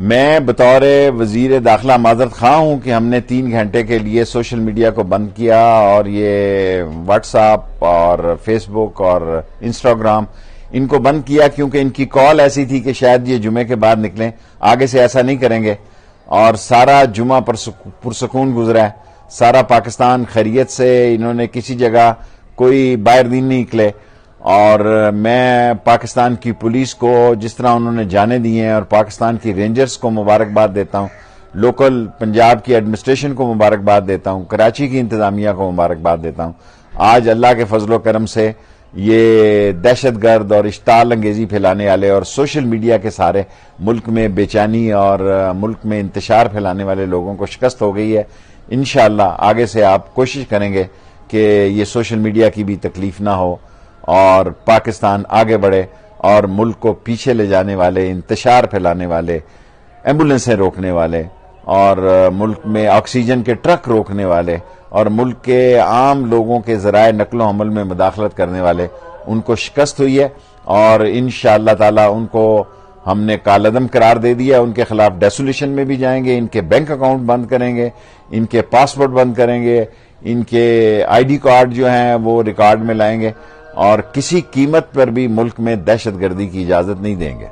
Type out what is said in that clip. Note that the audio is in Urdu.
میں بطور وزیر داخلہ معذرت خواہ ہوں کہ ہم نے 3 گھنٹے کے لیے سوشل میڈیا کو بند کیا، اور یہ واٹس ایپ اور فیس بک اور انسٹاگرام ان کو بند کیا کیونکہ ان کی کال ایسی تھی کہ شاید یہ جمعے کے بعد نکلیں. آگے سے ایسا نہیں کریں گے، اور سارا جمعہ پرسکون گزرا ہے. سارا پاکستان خیریت سے، انہوں نے کسی جگہ کوئی باہر دین نہیں نکلے. اور میں پاکستان کی پولیس کو جس طرح انہوں نے جانے دیے ہیں، اور پاکستان کی رینجرز کو مبارکباد دیتا ہوں، لوکل پنجاب کی ایڈمنسٹریشن کو مبارکباد دیتا ہوں، کراچی کی انتظامیہ کو مبارکباد دیتا ہوں. آج اللہ کے فضل و کرم سے یہ دہشت گرد اور اشتعال انگیزی پھیلانے والے اور سوشل میڈیا کے سارے ملک میں بے چینی اور ملک میں انتشار پھیلانے والے لوگوں کو شکست ہو گئی ہے. انشاءاللہ آگے سے آپ کوشش کریں گے کہ یہ سوشل میڈیا کی بھی تکلیف نہ ہو، اور پاکستان آگے بڑھے، اور ملک کو پیچھے لے جانے والے، انتشار پھیلانے والے، ایمبولینسیں روکنے والے، اور ملک میں آکسیجن کے ٹرک روکنے والے، اور ملک کے عام لوگوں کے ذرائع نقل و حمل میں مداخلت کرنے والے، ان کو شکست ہوئی ہے. اور انشاءاللہ تعالی ان کو ہم نے کالعدم قرار دے دیا. ان کے خلاف ڈیسولیشن میں بھی جائیں گے، ان کے بینک اکاؤنٹ بند کریں گے، ان کے پاسپورٹ بند کریں گے، ان کے آئی ڈی کارڈ جو ہیں وہ ریکارڈ میں لائیں گے، اور کسی قیمت پر بھی ملک میں دہشت گردی کی اجازت نہیں دیں گے.